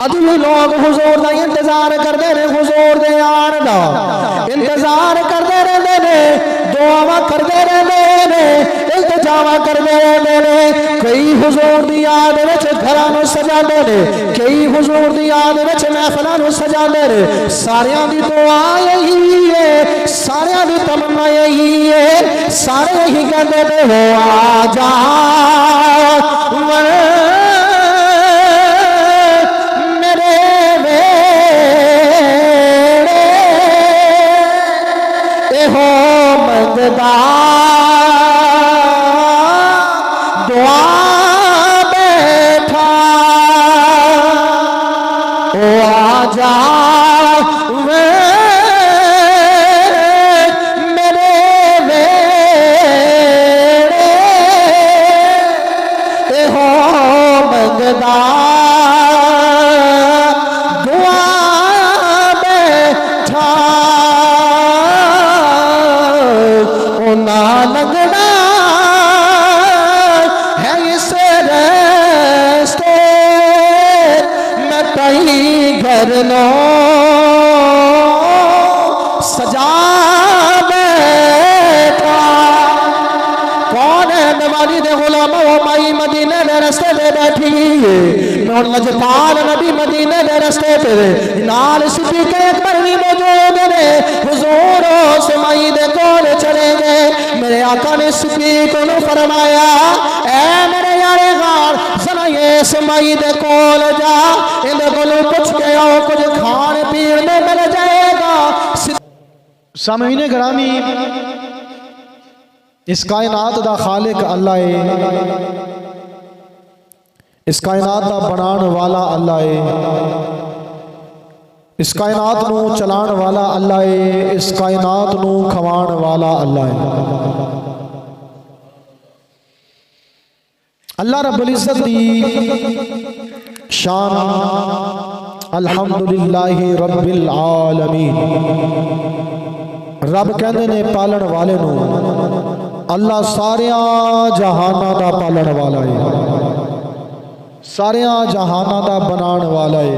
अज भी लोग हुजूर का इंतजार करते हैं, हुजूर दे आन दा इंतजार करते रहते हैं, दुआवा करते रहते हैं, इल्तिजामा करते रहते हैं। कई हुजूर की याद विच घरां सजाते हैं, कई हुजूर की याद विच महफिलां सजाते हैं। सारियां दी दुआ यही है, सारियां दी तमन्ना यही है, सारे यही कहते हैं हो आ जा दुआ बैठा ओ आजा मेरे वेड़े हो मंगदा दुआ बैठा ओ ना लगना घर लो सजा बैठा। कौन है नवाली दे गुलाम वो माई मदीने दे रस्ते पे बैठी है, लजपाल नबी मदीने दे रस्ते पे नाल सिद्दीक़ अकबर भी मौजूद ने। हुजूर उस माई दे कोल चले गए, मेरे आका ने सिद्दीक़ को फरमाया ऐ मेरे यारे गार जरा ये इस माई दे कोल जा, इहदे कोलों पुछ के आओ कुछ खान पीन में मिल जाएगा। सामईने गिरामी, इस कायनात दा खालिक अल्लाह है, इस कायनात दा बनाने वाला अल्लाह है, इस कायनात नू चलाने वाला अल्लाह है, इस कायनात नू खवाने वाला अल्लाह है। अल्लाह रब्बुल इज्जत दी शान अल्हम्दुलिल्लाहि रब्बिल आलमीन। रब कहते ने पालन वाले नू, अल्लाह सारिया जहाना का पालन वाला है, सारिया जहाना का बनाने वाला है,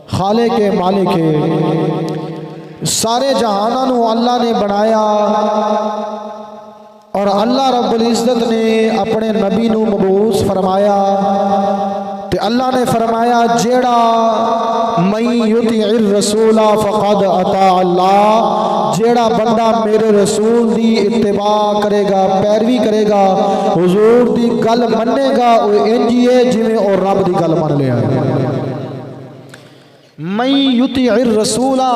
खाले के मालिक है। सारे जहाना नू अल्लाह ने बनाया और अल्लाह रब्बुल इज्जत ने अपने नबी नू मबूस फरमाया। ते अल्लाह ने फरमाया जेड़ा मई युतिइर रसूला फ़क़द अता अल्लाह, जेड़ा बंदा मेरे रसूल दी इत्तिबा करेगा, पैरवी करेगा, हुजूर दी गल मनेगा, वो इंज ही है जिवें और रब दी गल मन लिया। मई युतिइर रसूला,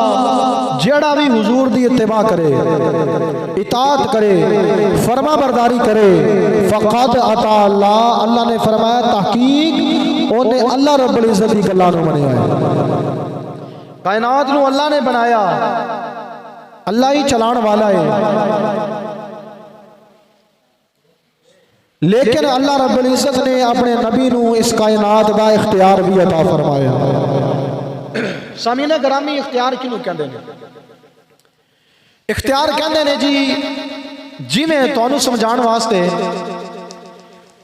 जेड़ा भी हुजूर दी इत्तिबा करे, इताअत करे, फरमा बरदारी करे, फ़क़द अता अल्लाह, अल्लाह ने फरमाया तहकीक उन्हें अल्लाह रब्बुल इज्जत दी गल्लां नूं मनिया है। कायनात नूं अल्लाह ने बनाया, अल्लाह ही चलाण वाला है, लेकिन अल्लाह रब्बुल इज्जत ने अपने नबी नूं इस कायनात दा इख्तियार भी अता फरमाया। सामीना ग्रामी, इख्तियार किनू कहंदे ने? इख्तियार कहंदे ने जी जिवें तुहानूं समझाण वास्ते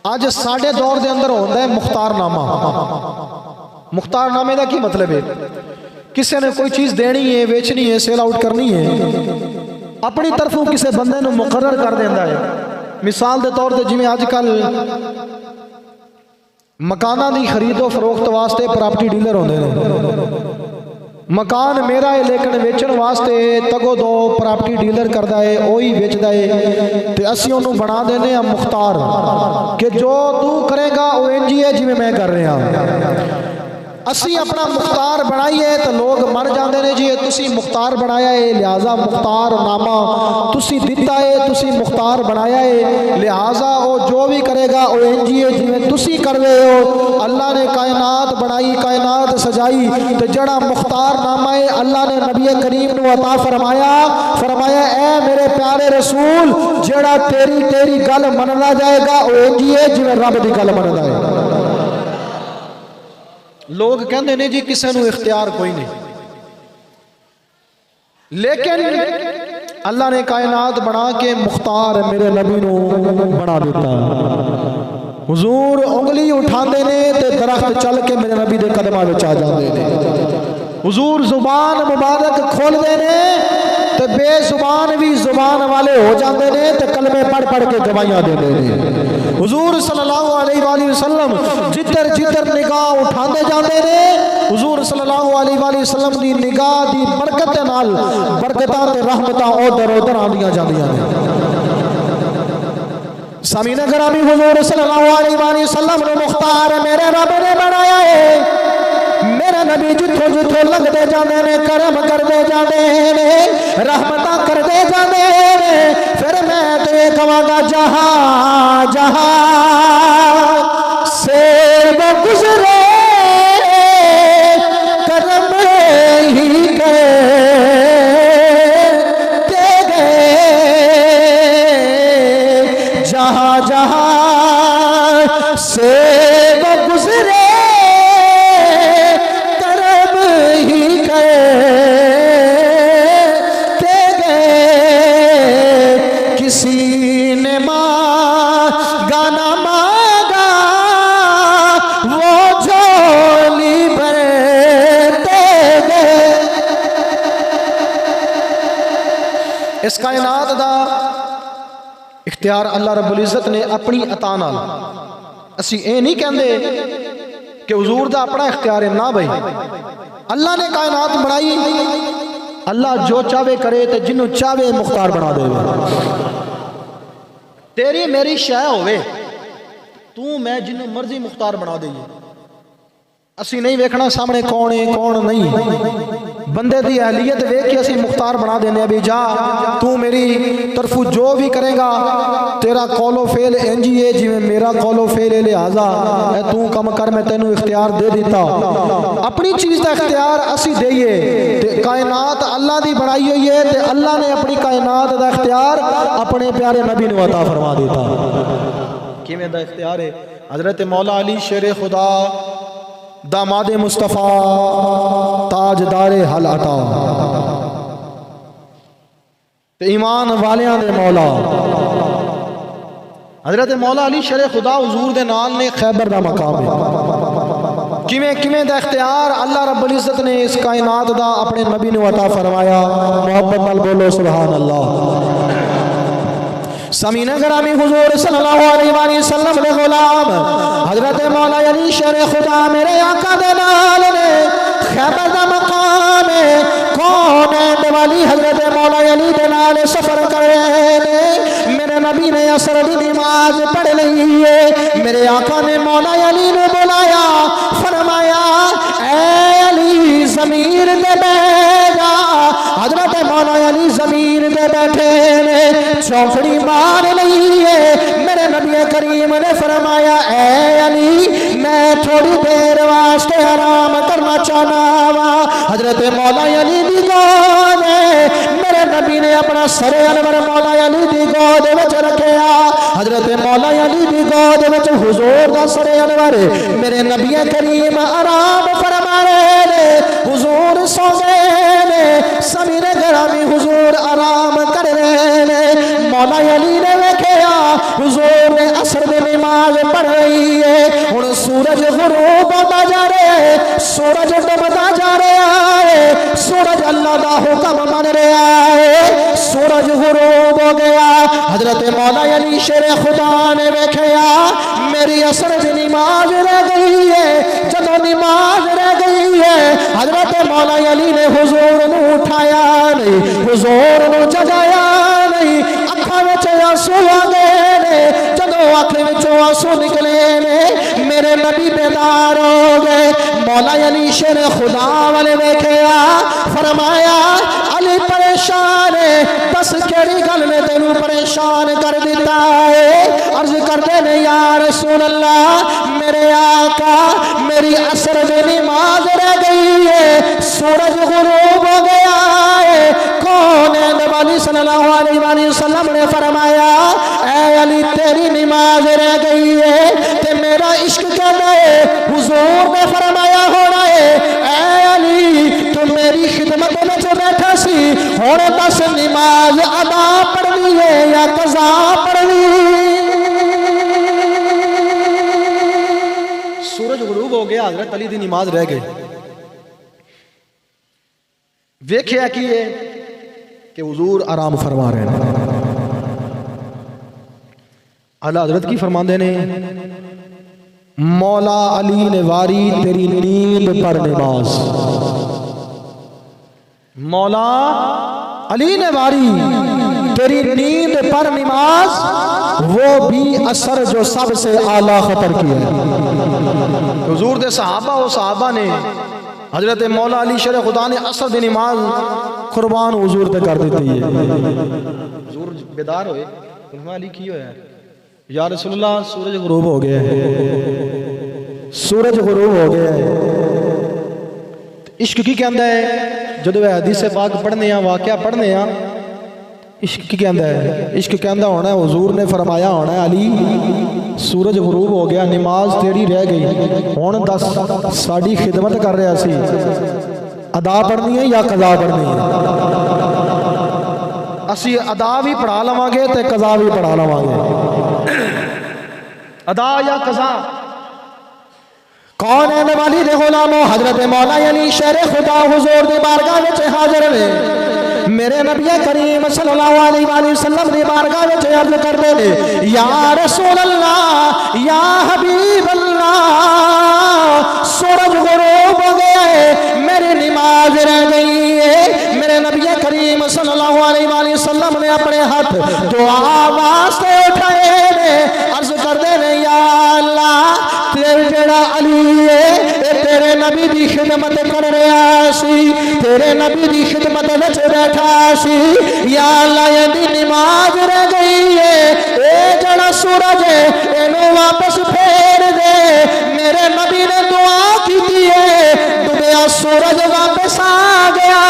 अज साडे दौर के अंदर होता है मुख्तारनामा। मुख्तारनामे का की मतलब है? किसी ने कोई चीज़ देनी है, वेचनी है, सेल आउट करनी है, अपनी तरफों किसी बंदे को मुकर्रर कर देता है। मिसाल के तौर पर जिवें अजकल मकाना की खरीदो फरोख्त वास्ते प्रॉपर्टी डीलर होंदे ने। मकान मेरा है लेकिन वेचण वास्ते तगो दो प्रॉपर्टी डीलर करता है, वही वेचता है, तो असी उन्होंने बना देने मुख्तार कि जो तू करेगा वो इंज ही है जिवें मैं कर रहा। असी अपना मुख्तार बनाइए तो लोग मन जाते हैं जी तुसी मुख्तार बनाया है, लिहाजा मुख्तार नामा तुसी दिता है, तुसी मुख्तार बनाया है, लिहाजा वो जो भी करेगा वो इंज ही है जिवें तुसी कर रहे हो। अल्लाह ने कायनात बनाई, कायनात सजाई, तो जड़ा मुख्तार नामा है अल्लाह ने नबी करीम नूं अता फरमाया, फरमाया ए मेरे प्यारे रसूल जड़ा तेरी तेरी गल मनना जाएगा वो इंज ही है जिवें रब दी गल मनदा है। लोग कहते हैं जी किसी को इख्तियार कोई नहीं, लेकिन अल्लाह ने कायनात बना के मुख्तार मेरे नबी नूं बना दिता। हुजूर उंगली उठाते ने ते दरख्त चल के मेरे नबी के कदमां विच आ जाते हैं। हुजूर जुबान मुबारक खोलते ने ते बेजुबान भी जुबान वाले हो जाते हैं ते कलमे पढ़ पढ़ के गवाहियां देते हैं। हुजूर सल्लल्लाहु अलैहि वसल्लम जिधर जिधर निगाह उठाते जाते हैं हुजूर सल्लल्लाहु अलैहि वसल्लम की निगाह की बरकत दे नाल बरकतां ते रहमतां उधर उधर आंदियां जांदियां ने। सामीना गिरामी हुजूर सल्लल्लाहु अलैहि वसल्लम ने मुख्तार मेरे रब ने बनाया है। मेरा नबी जिथों जिथों लगते जाते ने करम करते जाते हैं रहमतां करते जाते हैं। फिर मैं ते कहांगा जहां जहां से वो गुजरे करम ही करते गए। जहां जहां से वो गुजरे इस कायनात दा इख्तियार अल्लाह रब्बुल इज़्ज़त ने अपनी अता नाल। असी ये नहीं कहते कि हुजूर दा अपना इख्तियार है ना भाई। अल्लाह ने कायनात बनाई, अल्लाह जो चाहे करे तो जिन्हों चाहे मुख्तार बना दे। तेरी मेरी शय होवे तू मैं जिन्हों मर्जी मुख्तार बना देइए। असी नहीं वेखना सामने कौन है कौन नहीं। बंदे की अहलियत वेख के असी मुख्तार बना देने भी जा तू मेरी तरफू जो भी करेगा तेरा कौलो फेल इंज ही है जिवें मेरा कौलो फेल है, लिहाजा तू कम कर मैं तेनू इख्तियार दे दिता। अपनी चीज़ का इख्तियार असी देइए ते कायनात अल्लाह की बनाई हुई है ते अल्लाह ने अपनी कायनात का इख्तियार अपने प्यारे नबी नूं अता फरमा दिता। किवें दा इख्तियार है? हजरत मौला अली शेर खुदा दामाद मुस्तफ़ा ताजदारे हल अता ते ईमान वालियां दे मौला हजरत मौला अली शेर खुदा हुजूर दे नाल ने खैबर दा मकाम है। किवें किवें दा इख्तियार अल्लाह रब्बुल इज़्ज़त ने इस कायनात दा अपने नबी नूं अता फरमाया। मोहब्बत नाल बोलो सुभान अल्लाह। समीना गिरामी हुजूर सल्लल्लाहु अलैहि वसल्लम दे गुलाम हजरत मौला अली शेर खुदा मेरे आका दे नाल ने खैबर दा मकाम है। कौन है वाली हजरत मौला अली दे नाल सफर करे ने मेरे नबी ने असर दी नमाज पढ़ ली है। मेरे आका ने मौला अली ने बुलाया फरमाया ऐ अली ज़मीर दे बैठ जा। हजरत मौला अली ज़मीर दे बैठे ने चौकड़ी मार ली है। मेरे नबी करीम ने फरमाया ऐ अली मैं थोड़ी देर वास्ते आराम करना चाहना वा। हजरत मौला अली दी गोद मेरे नबी ने अपना सरे अनवर मौला अली दी गोद विच रखिया। हजरत मौला अली दी गोद विच हुजूर दा सरे अनवर मेरे नबी करीम आराम फरमा रहे ने। हुजूर सो गए ने समीने गिरामी हुजूर आराम कर रहे ने। मौला अली ने वेखिया हुजूर ने असर दी नमाज पढ़ रही है। हुण सूरज गुरूब होता जा रहा है, सूरज डूबता जा रहा है, सूरज अल्लाह दा हुक्म मन रहा है, सूरज गुरूब हो गया। हजरत मौला अली शेर खुदा ने वेखिया मेरी असर दी नमाज रह गई है। जदों नमाज रह गई है हजरत मौला अली ने हुजूर नूं उठाया नहीं, हुजूर नूं जगाया नहीं। अखां विच आंसू आ गए ने। जदों अख विचों आंसू निकले ने मेरे नबी बेदार हो गए। मौला अली शेर खुदा वाले वेखिया फरमाया अली परेशान है, दस केड़ी गल ने तेनू परेशान कर दिता है। अर्ज करते ने या रसूल अल्लाह मेरे आका मेरी असर दी नमाज रह गई है, सूरज गुरूब हो गया है। कौन है? नबी सल्लल्लाहु अलैहि वसल्लम ने फरमाया ऐ अली तेरी नमाज रह गई है ते मेरा इश्क कहता है। हुजूर ने फरमाया होना है ऐ अली तू मेरी खिदमत में जो बैठा सी हुण दस नमाज अदा पढ़नी है या कज़ा पढ़नी? गया, हजरत अली दी नमाज रह गई। वेख्या की है कि हुजूर आराम फरमा रहे हैं। आला हजरत की फरमांदे ने, मौला अली ने वारी तेरी नींद पर नमाज। मौला अली ने वारी तेरी नींद पर नमाज, वो भी असर जो सबसे आला खतर की है। हुजूर दे सहाबा और सहाबा ने हजरत मौला अली शेर खुदा ने असर दी नमाज कुर्बान हुजूर ते कर दी है। हुजूर बेदार होए, अली की होया या रसूलुल्लाह, सूरज गुरूब हो गया है, सूरज गुरूब हो गया है। इश्क की कहता है, जो हदीस पाक पढ़ने वाकया पढ़ने, इश्क की कहता है, इश्क कहता होना है हुजूर ने फरमाया होना है, अली सूरज गुरूब हो गया, नमाज तेरी रह गई, हुण दस साड़ी खिदमत कर रहा सी, अदा पढ़नी है या कज़ा पढ़नी है? असी अदा भी पढ़ा लवांगे ते कज़ा भी पढ़ा लवांगे। अदा या कज़ा? कौन है वाली दे गुलामो, हजरत मौला अली शेर खुदा हुजूर दी बारगाह विच हाजिर ने। मेरे नबी करीम सल्लल्लाहु अलैहि वसल्लम दी बारगाह विच अर्ज करदे ने, या रसूल अल्लाह या हबीब अल्लाह, सूरज गुरूब हो गया है, मेरी नमाज रह गई है। मेरे नबी करीम सल्लल्लाहु अलैहि वसल्लम ने अपने हाथ दुआ वास्ते उठाए ने, अर्ज करदे ने, या अल्लाह तेरे जेड़ा अली है तेरे नबी दी खिदमत कर रहा सी, तेरे नबी दी खिदमत विच बैठा सी, या अल्लाह ये नमाज रह गई है, ए जड़ा सूरज है इनू वापस फेर दे। मेरे नबी ने दुआ की है, डूबया सूरज वापस आ गया।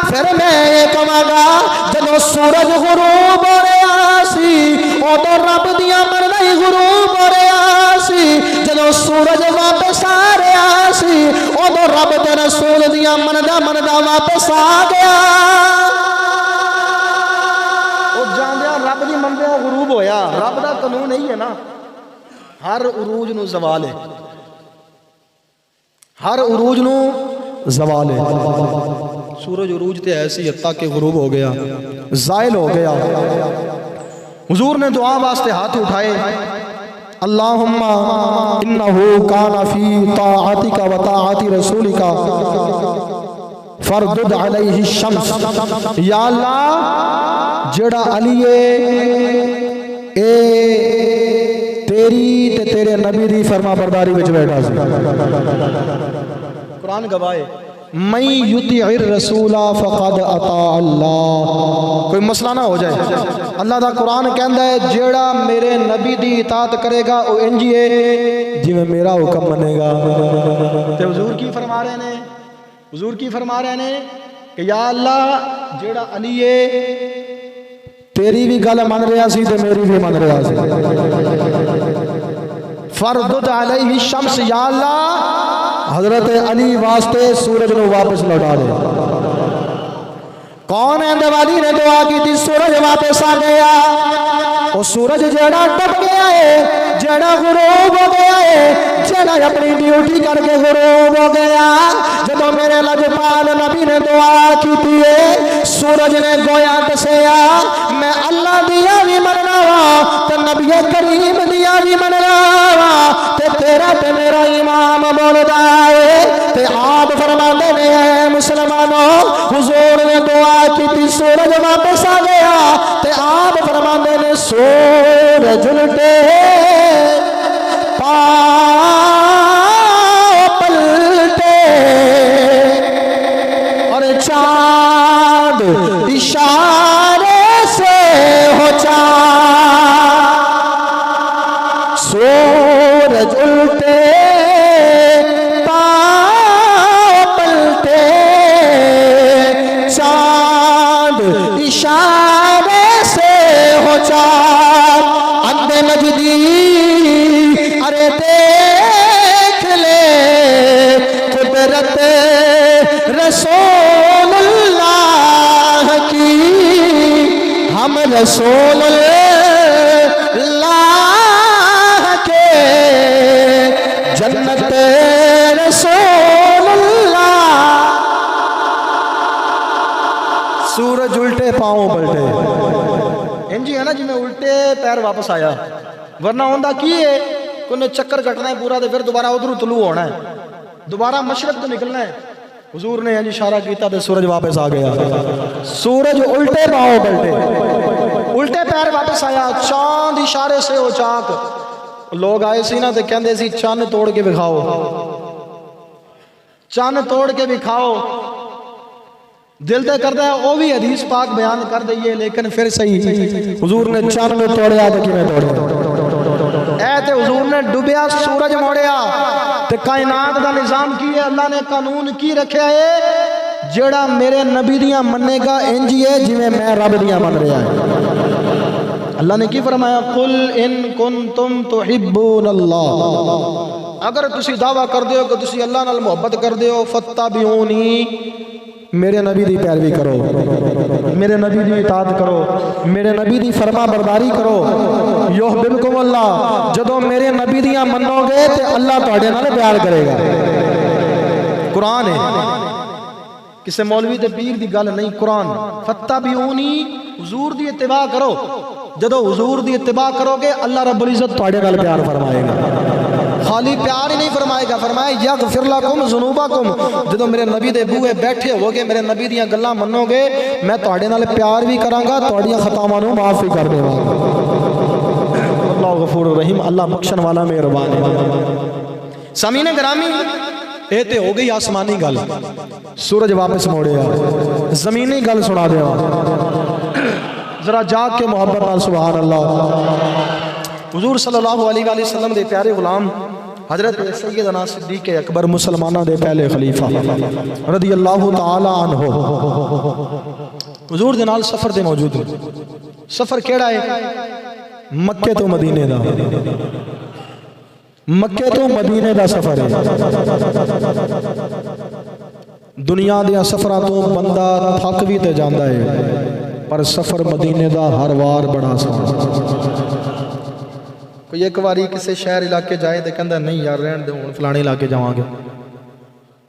फिर मैं ये कहांगा, जदों सूरज गुरूब हो रहा सी उदों रब दियां मरदा ही गुरूब हो रहा सी, जदों सूरज वापस आ रहा सी उदों रब ते रसूल दियां मनदा मनदा वापस आ गया। ओ जांदिया रब दी मनदे गुरूब होया। रब दा कानून नहीं है ना, हर उरूज नू ज़वाल है, हर उरूज नू ज़वाल है। सूरज उरूज ते ऐसी हत्ता के गुरूब हो गया, ज़ाइल हो गया। हुजूर ने दुआ वास्ते हाथ उठाए, अल्लाहुम्मा इन्नहु काना फी ताअतिका व ताअति रसूलिका फरदुद अलैहि शम्स। या अल्लाह जेड़ा अली ए तेरी ते तेरे नबी दी फरमा बरदारी विच बैठा सी। कुरान गवाए, मैं युतिइर रसूला फ़क़द अता अल्लाह। कोई मसला ना हो जाए, अल्लाह दा कुरान कहता है जेड़ा मेरे नबी दी इताअत करेगा वो इंज ही है जिवें मेरा हुक्म मनेगा। ते हुजूर की फरमा रहे ने, हुजूर की फरमा रहे ने कि या अल्लाह जेड़ा अली है तेरी भी गल मन रहा सी ते मेरी भी मन रहा सी। फरदुद अलैहि शम्स, या अल्लाह हजरत अली वास्ते सूरज को वापस लौटा दे। कौन है दिवाली ने दुआ की थी, सूरज वापस आ गया। वो सूरज जेड़ा डब गया है, जेड़ा गुरूब हो गया है, जेड़ा अपनी ड्यूटी करके गुरूब हो गया। जब मेरे लजपाल नबी ने दुआ की थी, सूरज ने गोया दसिया मैं अल्लाह दिया भी मनना वा तो नबी करीम दिया भी मनना वा, ते तेरा ते मेरा इमाम बोलदा है। ते आप फरमाते ने मुसलमानों, हुजूर ने दुआ की थी, सूरज वापस आ गया। ते आप फरमाते ने सूरज उल्टे पलटे और चांद इशारे से हो चांद। सूरज उल्टे पलटे चांद इशारे से हो चांद। अंधे नजदी अरे देख ले कुदरत रसूलुल्लाह की, हम रसूलुल्लाह के रसूल अल्लाह। सूरज उल्टे पाँव पलटे। इंजी है ना जिमें उल्टे पैर वापस आया, वरना होंदा की है कोई चक्कर कटना है पूरा, तो फिर दोबारा उधर तुलू होना है, दोबारा मशरक तो निकलना है। हुजूर ने इशारा किया तो सूरज वापस आ गया। सूरज उल्टे पाँव पलटे, उल्टे पैर वापस आया। चांद इशारे से वो चाक लोग आए सी ना तो कहते सी चन्न तोड़ के विखाओ, चन्न तोड़ के विखाओ। दिल तो करता है वो भी हदीस पाक बयान कर दईए, लेकिन फिर सही हुजूर ने चन्न तोड़िया तो किवें तोड़िया? ऐ ते हुजूर ने डुबिया सूरज मोड़िया। ते कायनात का निजाम की है, अल्लाह ने कानून की रखा है, जेड़ा मेरे नबी दियां मन्नेगा इंज ही है जिवें मैं रब दियां मन रहा है। अल्लाह ने की फरमाया, कुल इन कुंतुम तुहिब्बून अल्लाह, अगर तुसी दावा कर दो कि तुसी अल्लाह नाल मोहब्बत कर दो, फत्तबिऊनी, मेरे नबी दी पैरवी करो, मेरे नबी दी इताअत करो, मेरे नबी दी फरमा बरदारी करो। युहिब्बुकुम अल्लाह, जदों मेरे नबी दियां मनोगे ते अल्लाह तुहाडे नाल प्यार करेगा। कुरान है, किसी मौलवी ते पीर दी गल नहीं, कुरान। फत्तबिऊनी, हुजूर दी इत्तिबा करो। जदों हुजूर दी इत्तिबा करोगे अल्लाह रब्बुल इज्जत तुहाडे नाल प्यार फरमाएगा। खाली प्यार ही नहीं फरमाएगा, फरमाए यगफिर लकुम ज़ुनूबकुम, जदों मेरे नबी दे बूहे बैठे होगे, मेरे नबी दियां गल्लां मनोगे, मैं तुहाडे नाल प्यार भी करांगा, तुहाडियां खतावां नूं माफ भी कर देवांगा। अल्लाह गफूर रहीम, अल्लाह बख्शण वाला मेहरबान है। सामीने ग्रामी, ये तो हो गई आसमानी गल, सूरज वापस मोड़िया। जमीनी गल सुना देवा जरा जाग के मोहब्बत नाल, सुभान अल्लाह। हुजूर सल्लल्लाहु अलैहि वसल्लम दे प्यारे गुलाम हजरत सैयदना सिद्दीक़ अकबर मुसलमानों दे पहले खलीफा रदी अल्लाह तआला अन्हु, हुजूर दे नाल सफर दे मौजूद है। सफर केड़ा है? मक्के तो मदीने दा, मक्के तो मदीने दा सफर है। दुनिया दे सफरां तो बंदा थक भी ते जांदा है, पर सफर मदीने दा हर वार बड़ा आसान। कोई एक बारी किसी शहर इलाके जाए तो कहता नहीं यार रहने दो, हुण फलाने इलाके जावांगे।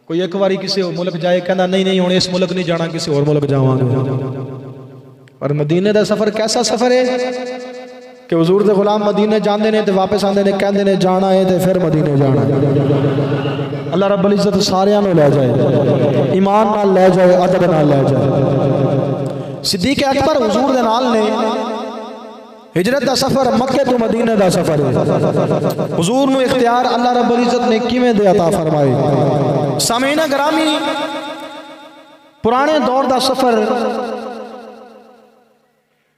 कोई एक बारी किसी मुल्क जाए कहता नहीं नहीं हुण इस मुल्क नहीं जाना, किसी और मुल्क जावांगे। पर मदीने दा सफर कैसा सफर है कि हुजूर दे गुलाम मदीने जाते हैं तो वापस आते हैं, कहते हैं जाना है तो फिर मदीने जाना है। अल्लाह रब्बुल इज्जत सारियां नूं लै जाए, ईमान नाल लै जाए, अदब नाल लै जाए। सिद्दीक़ अकबर हुजूर दे नाल ने हिजरत का सफर, मक्के तो मदीने का सफर है। हुजूर नूं इख्तियार अल्लाह रब्बुल इज्जत ने किवें दे अता फरमाए। सामीना ग्रामी, पुराने दौर का सफर,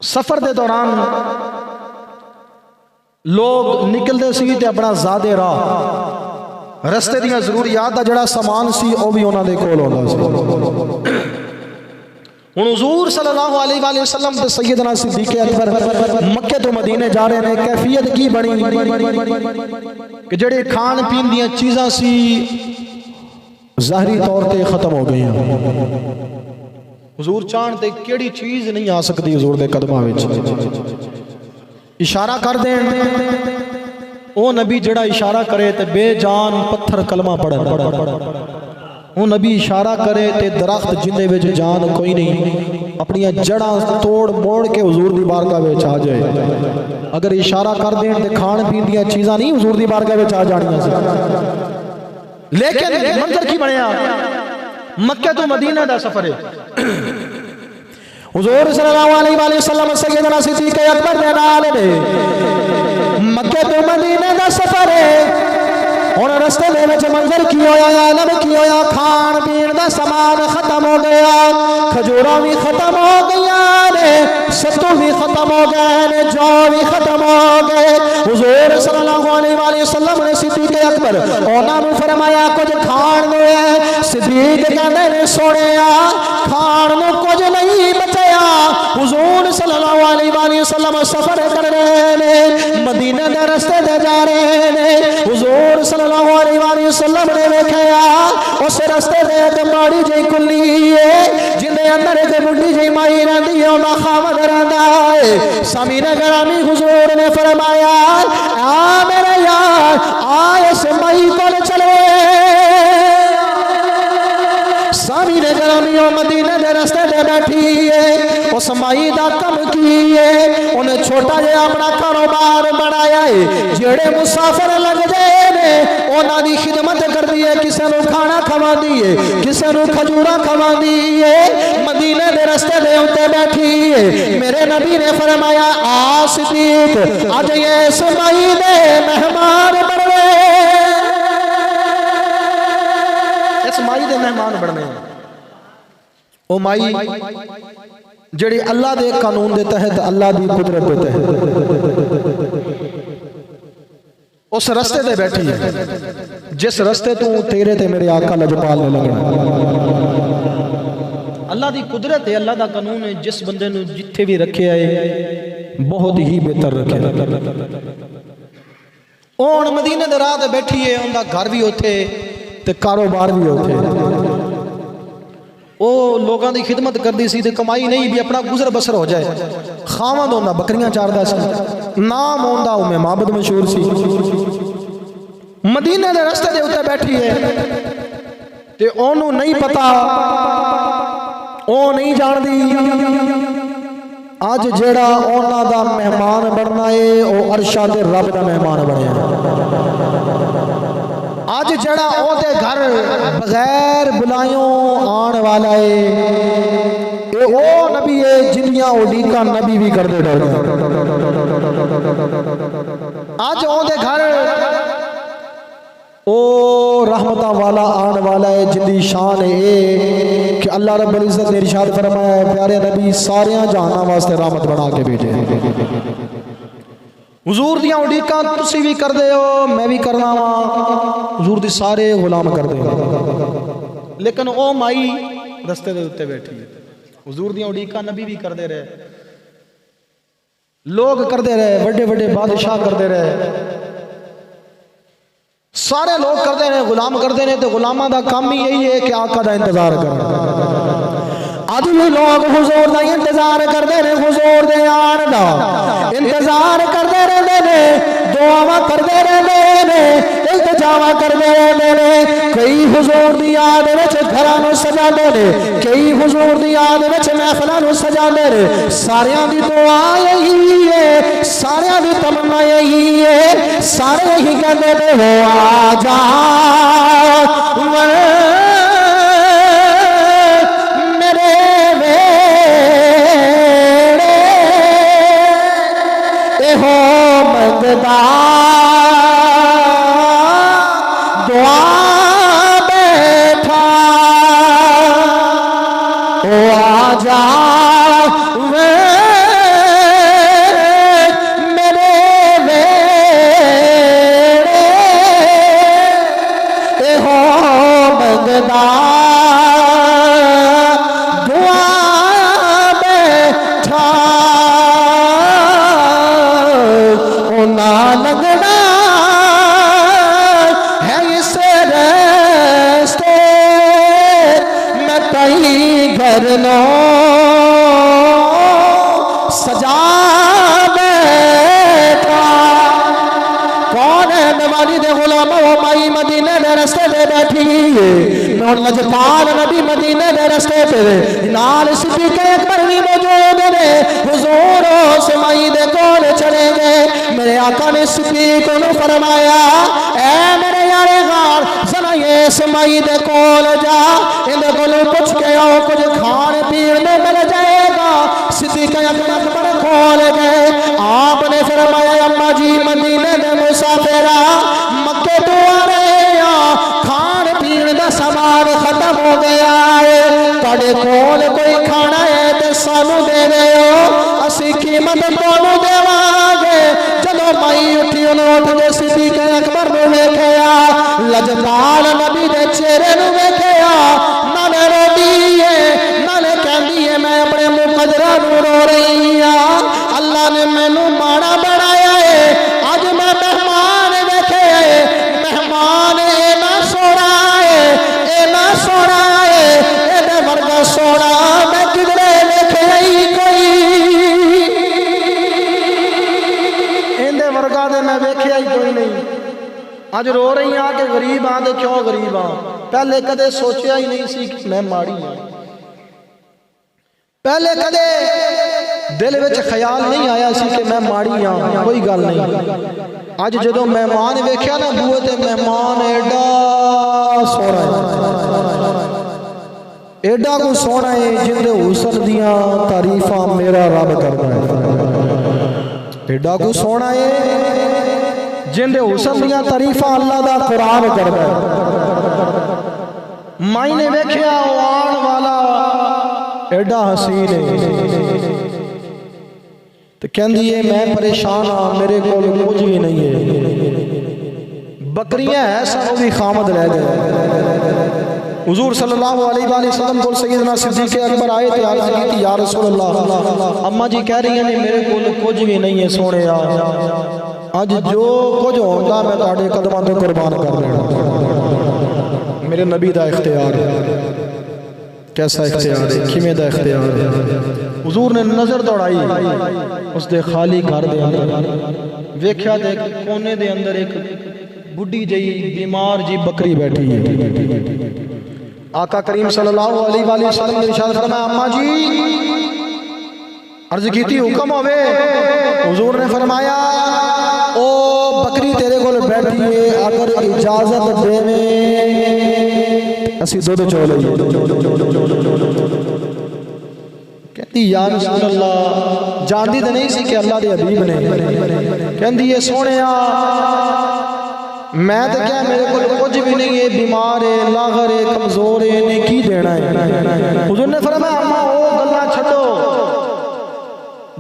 सफर के दौरान लोग निकलते सी ते अपना ज़ादे राह, रस्ते दियां जरूरियात का जिहड़ा समान सी वो भी उन्हां दे कोल होंदा सी। हुण हुजूर सल्लल्लाहु अलैहि वसल्लम ते सैयदना सिद्दीक़ अकबर मक्के तो मदीने जा रहे हैं। कैफियत की बनी कि जेड़े खान पीन दियां चीज़ां सी ज़ाहरी तौर पर खत्म हो गई। हुजूर चाहण ते केड़ी चीज़ नहीं आ सकती हुजूर दे कदमां विच। इशारा कर देन ओ नबी जेड़ा इशारा करे ते बेजान पत्थर कलमा पढ़न, वो नबी इशारा करे ते दरख्त जिंदे विच जान कोई नहीं अपनी जड़ा तोड़ मोड़ के हुजूर दी बारगाह विच आ जाए। अगर इशारा कर देन ते खान पीन दी चीज़ां नहीं हुजूर दी बारगाह विच आ जानियां सी। लेकिन मंजर की बनया? मक्के तो मदीना दा सफर है। हुजूर सल्लल्लाहु अलैहि वसल्लम सैयदना सिद्दीक़ अकबर दे नाल ने मक्के तो मदीने दा सफर है। हुण रस्ते दे विच मंजर की होया, आलम की होया, खान पीन का समान खत्म हो गया, खजूरां भी खत्म हो गई ने, सत्तू भी खत्म हो गए ने, जौ भी खत्म हो गए। हुजूर सल्लल्लाहु अलैहि वसल्लम ने सिद्दीक़ अकबर उन्हां नूं फरमाया कुछ खाण दो। सिद्दीक़ कहंदे ने सोहणिया खाण नूं कुछ नहीं बचया, हुजूर सल्लल्लाहु अलैहि वसल्लम सफर कर रहे ने, मदीने दे रस्ते ते जा रहे ने। हुजूर सल्लल्लाहु अलैहि वसल्लम ने देखा उस रस्ते ते एक माड़ी जी कुल्ली है जिंदे अंदर एक बुढ़ी जी माई रहती है, उनका खावद रहता है। सामीने गिरामी हुजूर ने फरमाया आ मेरे यार आ इस माई को चले। सामीने गिरामी मदीने दे रस्ते ते बैठी है, उस माई दा कम की है, उन्हें छोटा जिहा अपना कारोबार बनाया है। जेड़े मुसाफिर लगदे ने उन्हां दी खिदमत करदी है, किसे नूं खाना खवांदी है, किसे नूं खजूरा खवांदी है। मदीने दे रस्ते दे उत्ते बैठी है। मेरे नबी ने फरमाया आ सिद्दीक अज ये इस माई दे मेहमान बनवे, इस माई दे मेहमान बनने। ओ माई जेड़ी अल्लाह दे कानून दे तहत, अल्लाह दी कुदरत दे तहत उस रस्ते ते बैठी है जिस रस्ते तू तेरे ते मेरे आका लजपाल ने लगना। अल्लाह दी कुदरत है, अल्लाह दा कानून है। जिस बंदे नू जिथे भी रखे है बहुत ही बेहतर रखे। ओ हुण मदीने दे राह ते बैठी है, उनका घर भी उत्थे ते कारोबार भी उत्थे। वो लोगों की खिदमत करती सी, कमाई नहीं भी अपना गुजर बसर हो जाए। खावंद होंदा बकरियां चारदा सी, नाम होंदा उम्मे माबद मशहूर सी। मदीने दे रस्ते दे उत्ते बैठी है ते ओनू नहीं पता, ओ नहीं जानदी अज जेड़ा ओना दा मेहमान बनना है वो अर्शा दे रब दा मेहमान बनया। आज जड़ा ओदे घर बगैर बुलायों आने वाला है, ये ओ नबी है जिंदियां उड़ीका नबी भी कर दे डर। आज ओदे घर ओ रहमता वाला आने वाला है, जिंदी शान है कि अल्लाह रब्बुल इज्जत ने इरशाद फरमाया है प्यारे नबी सारे जहाना वास्ते रहमत बना के भेजे। हुजूर दियां उड़ीकां तुसी भी कर दे हो, मैं भी करना वा, हुजूर दी सारे गुलाम कर दे। लेकिन ओ माई रस्ते दे उत्ते बैठी है। हुजूर दियां उड़ीकां नबी भी करते रहे, लोग करते रहे, बड़े बड़े बादशाह करते रहे, सारे लोग करते रहे, गुलाम करते रहे। तो गुलामां दा काम ही यही है कि आका दा इंतजार करना। अज भी लोग हुजूर दा इंतजार करते हैं, हुजूर दे आण दा इंतजार करते रहते हैं, दुआवां करते रहते हैं, इल्तिजामा करते रहते हैं। कई हुजूर दी याद विच घरां नूं सजांदे ने, कई हुजूर दी याद विच महफिलां नूं सजांदे ने। सारियां दी दुआ यही है, सारियां दी तमन्ना यही है, सारे यही कहते ने हो आ जा दुआ बैठा ओ आजा मेरे वेड़े ए हो मंगदा दुआ बैठा ओ ना लगना लो सजा बैठा। कौन है नवाली दे गुलाम वो माई मदीने दे रस्ते पे बैठी है। लजपाल नबी मदीने दे रस्ते पे नाल सिद्दीक़ अकबर भी मौजूद ने। हुजूर उस माई दे कोल चले गए। मेरे आका ने सिद्दीक़ को फरमाया ऐ मेरे यारे गार जरा ये इस माई दे कोल जा, इहदे कोलों पूछ के आओ कुछ खान पीन में मिल जाएगा। सिद्दीक़ अकबर खोल गए। आपने फरमाया अम्मा जी मदीने दे मुसाफिरा मक्के तो आ रहे हैं, खान पीन का सामान खत्म हो गया है, तुहाडे कोल कोई खाना है तो सानू दे दो, असी कीमत तुहानू देवांगे। जदों माई उठी उन्होंने उठ के सिद्दीक़ अकबर नूं वेखिया, लजपाल नबी दे चेहरे नूं वेखिया, नाले रोदी है नाले कहंदी है मैं अपने मुख नजरा नू रो रही हां, अल्लाह ने मैनू माड़ा बनाया है, अज मैं मेहमान वेखे है, मेहमान इना सोना है, इना सोना है, इहदे वर्गा सोना मैं किधरे वेखे ही कोई, इहदे वर्गा दे मैं वेखे ही कोई नहीं। अज रो रही हाँ कि गरीब हाँ, तो क्यों गरीब हाँ? पहले कदे सोचा ही नहीं सी कि मैं माड़ी हाँ, पहले कदे दिल विच ख्याल नहीं आया सी कि मैं माड़ी हाँ, कोई गल नहीं। अज जदों मेहमान वेख्या ना बूहे ते, मेहमान एडा सोहना है, एडा को सोहना है, जिंदे हुसन दियां तारीफां मेरा रब करदा है, एडा को सोहना है जिंदे हुसन दियां तारीफां अल्लाह दा कुरान करदा है। मायने वेख्या ओ आण वाला एडा हसीन है, तो कहंदी है मैं परेशान हाँ, मेरे कोल कुछ भी नहीं है, बकरियां है सब भी खामद रह गए। हुजूर सल्लल्लाहु अलैहि वसल्लम को सैयदना सिद्दीक़ अकबर आए थे, अर्ज़ की थी या रसूल अल्लाह, अम्मा जी कह रही हैं मेरे कोल कुछ भी नहीं है सोने, अज जो कुछ होता मैं तुहाडे कदमां ते कुर्बान कर देना। मेरे नबी दा इख्तियार है, कैसा इख्तियार है, किवें दा इख्तियार है। हुजूर ने नजर दौड़ाई उस दे खाली घर दे अंदर, वेख्या दे कोने दे अंदर एक बुढ़ी जई बीमार जी बकरी बैठी है। आका करीम सल्लल्लाहु अलैहि वसल्लम ने इरशाद फरमाया अम्मा जी, अर्ज की थी हुक्म होवे। हुजूर ने फरमाया ओ बकरी तेरे कोल बैठी है, अगर इजाजत देवे असी दुध चो लईए। कहती या रसूल अल्लाह, जानदी तो नहीं सी कि अल्लाह दे हबीब ने। कहती है सोहणिया मैं तो क्या मेरे को कुछ भी नहीं है, बीमार है, लागर है, कमजोर है, इन्हें की देना है। हुजूर ने फरमाया अम्मा ओ गल्लां छड्डो,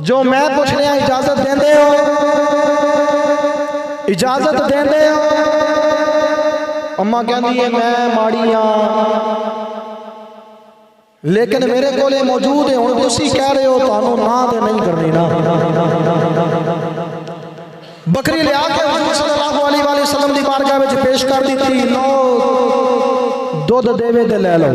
जो मैं पूछ रहा इजाजत देंदे हो, इजाजत देंदे हो? अम्मा कहती है मैं माड़ी हाँ, लेकिन मेरे कोले मौजूद है, हुण तुसीं कह रहे हो तुहानू ना ते नहीं करनी ना। बकरी लिया के हुजूर सल्लल्लाहु अलैहि वसल्लम दी बारगाह विच पेश कर दी थी, लो दुध देवे ते ले लो।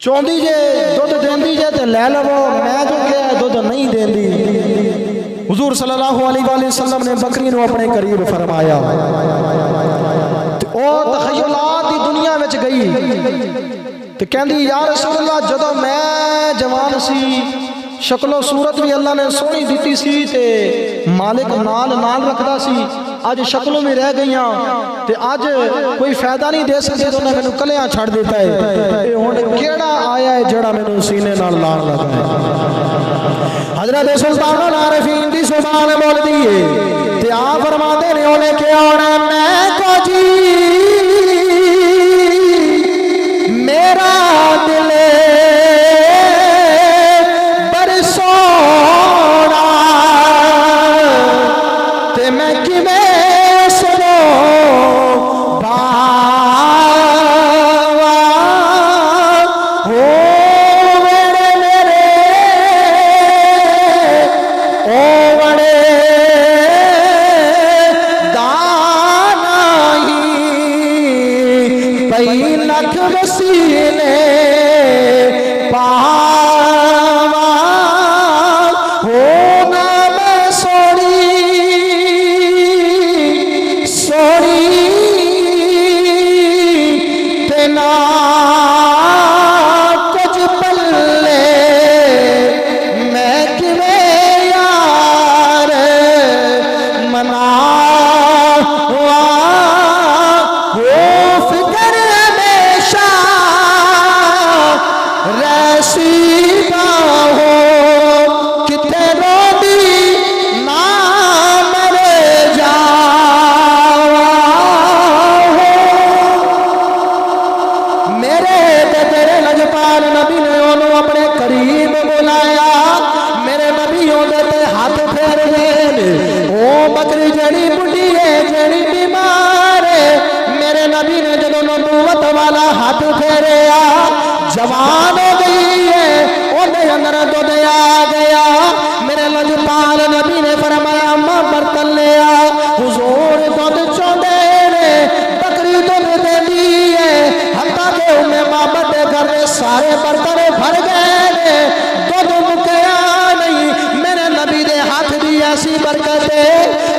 चौंदी जे दुध देंदी जे ते ले लवो, मैं जो कहा दुध नहीं देंदी। हुजूर सल्लल्लाहु अलैहि वसल्लम ने बकरी नूं अपने करीब फरमाया, ओ तखय्युलात दी दुनिया विच गई ते कहंदी या रसूल अल्लाह, जदों मैं जवान सी, शक्लो सूरत भी अल्लाह ने सोहनी दिती सी ते मालिक नाल नाल रखदा सी, अज शक्लों भी रह गई ते अज कोई फायदा नहीं दे सकते, तो उन्हें मैनू कलियां छड़ दिता है। ये हुण केड़ा आया है जेड़ा मैनू सीने नाल लाण लगा है। हजरत सुल्तानुल आरिफीन दी सुभान बोल दी है ते आ फरमाते ने ओने क्या होना मैं को जी मेरा दिल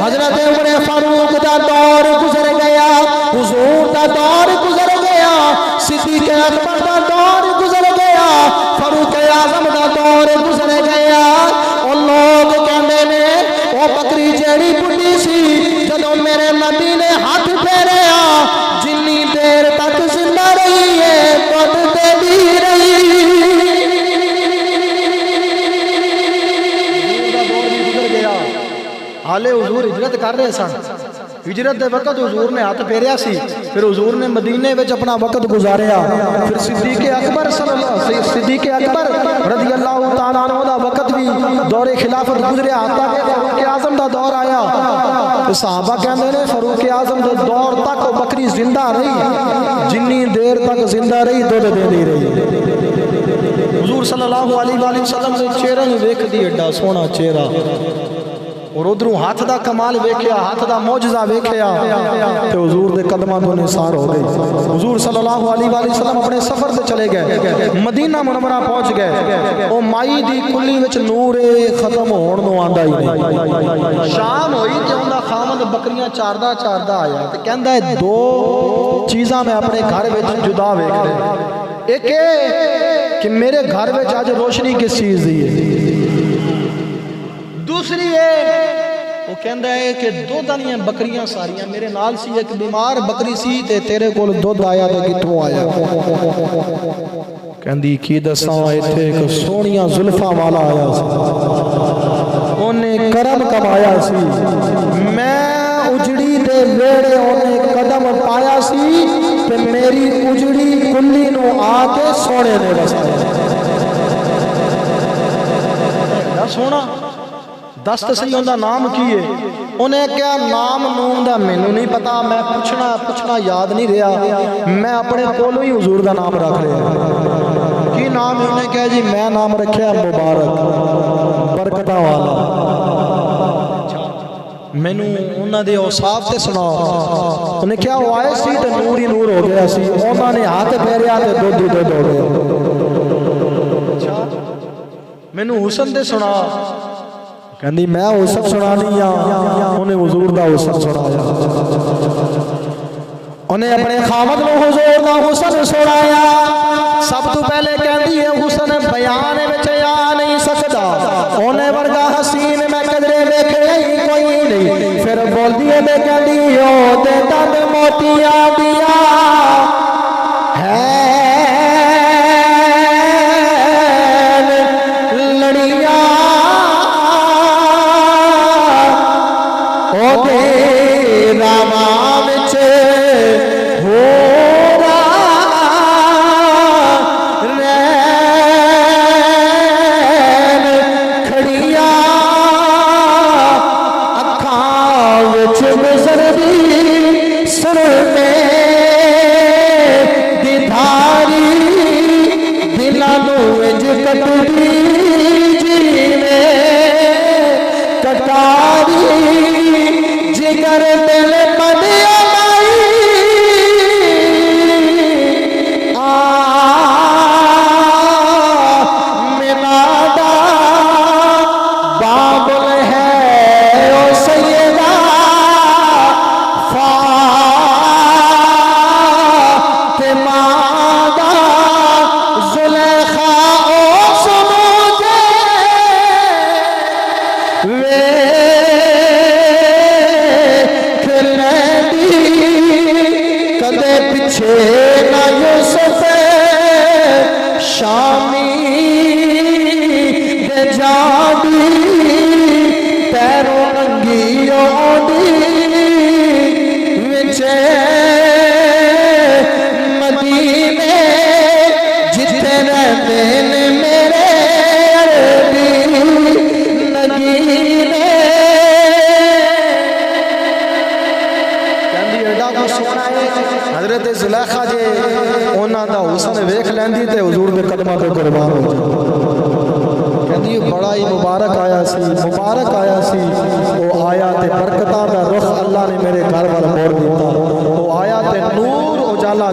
हजरत उमर फारूक का दौर गुजर गया, हुजूर का दौर गुजर गया, सिद्दीक अकबर का दौर गुजर गया, फारूक आजम का दौर गुजर गया। और लोग कहते ने वो बकरी जेड़ी बुढ़ी सी जदों मेरे नबी ने हाथ फेरिया जिन्नी देर तक जिंदा रही है दुध देती रही। हाले हुजूर हिजरत कर रहे सन, हिजरत के वक्त हुजूर ने हाथ फेरिया सी, फिर हुजूर ने मदीने में अपना वक्त गुजारिया। फिर सिद्दीक अकबर रज़ी अल्लाह तआला अन्हु दा वक्त भी दौरे खिलाफत गुजरिया, आता कि फारूक आजम का दौर आया। तो सहाबा कहते हैं फारूक आजम के दौर तक बकरी जिंदा रही, जिन्नी देर तक जिंदा रही दुध देती रही। हुजूर सल्लल्लाहु अलैहि वसल्लम के चेहरे में वेखदी एडा सोहना चेहरा, और उधरों हाथ का कमाल वेख्या, हाथ का मौजजा वेख्या, तो हुजूर के कदमां तो निसार हो गई। हुजूर सल्लल्लाहु अलैहि वसल्लम अपने सफर से चले गए, मदीना मुनव्वरा पहुंच गए। वो माई दी कुल्ली विच नूर खत्म होण नूं आंदा ही नहीं। शाम होई ते उहदा खामद बकरियां चारदा आया ते कहंदा है दो चीज़ां मैं अपने घर विच जुदा वेख रहा। एक कि मेरे घर विच अज रोशनी किस चीज़ दी है, दूसरी है वो कहता है कि दुध वाली बकरियां सारियां मेरे नाल सी, एक बीमार बकरी सी ते तेरे कोल दुध आया तो कित्थों आया। कहंदी की दसां इत्थे एक सोहणियां जुल्फां वाला आया सी, उन्हें करम कमाया सी, मैं उजड़ी दे वेड़े उन्हें कदम पाया सी ते मेरी उजड़ी कुल्ली नूं आके सोने ने बसाया। सोना दस तो सही उनका नाम की है। उन्हें क्या नाम नूम का मैनू नहीं पता, मैं पुछना याद नहीं रहा, मैं अपने कोलों ही हुजूर का नाम रख लिया। की नाम उन्हें क्या जी, मैं नाम रखा मुबारक बरकता वाला। मैनू उन्होंने औसाफ से सुनाओ। उन्हें क्या वो आए सी तो नूर ही नूर हो गया सी, उन्होंने हाथ फेरिया तो दुध ही दुध हो गया। मैनू हुसन से सुना, कहती मैं हुसन सुनानी आ, उन्हें हुजूर का हुसन सुनाया। उन्हें अपने खामद को हुजूर का हुसन सुनाया। सब तो पहले कहती है हुसन बयान विच आ नहीं सकता, उन्हें वर्गा हसीन मैं कदरे वेखे ही कोई नहीं। फिर बोलती है मैं कहती हो ते तन मोतिया दिया है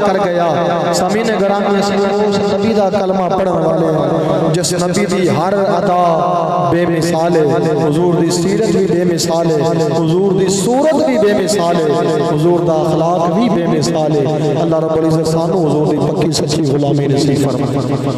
कर गया। सामीने ग्रामी असीं उस नबी दा कलमा पढ़न वाले हैं जिस नबी दी हर अदा बेमिसाल है, हुजूर दी सीरत भी बेमिसाल है, हुजूर दी सूरत भी बेमिसाल है, हुजूर दा अखलाक भी बेमिसाल है। अल्लाह रब्बुल इज्जत सानू हुजूर दी पक्की सच्ची गुलामी नसीब फरमाए।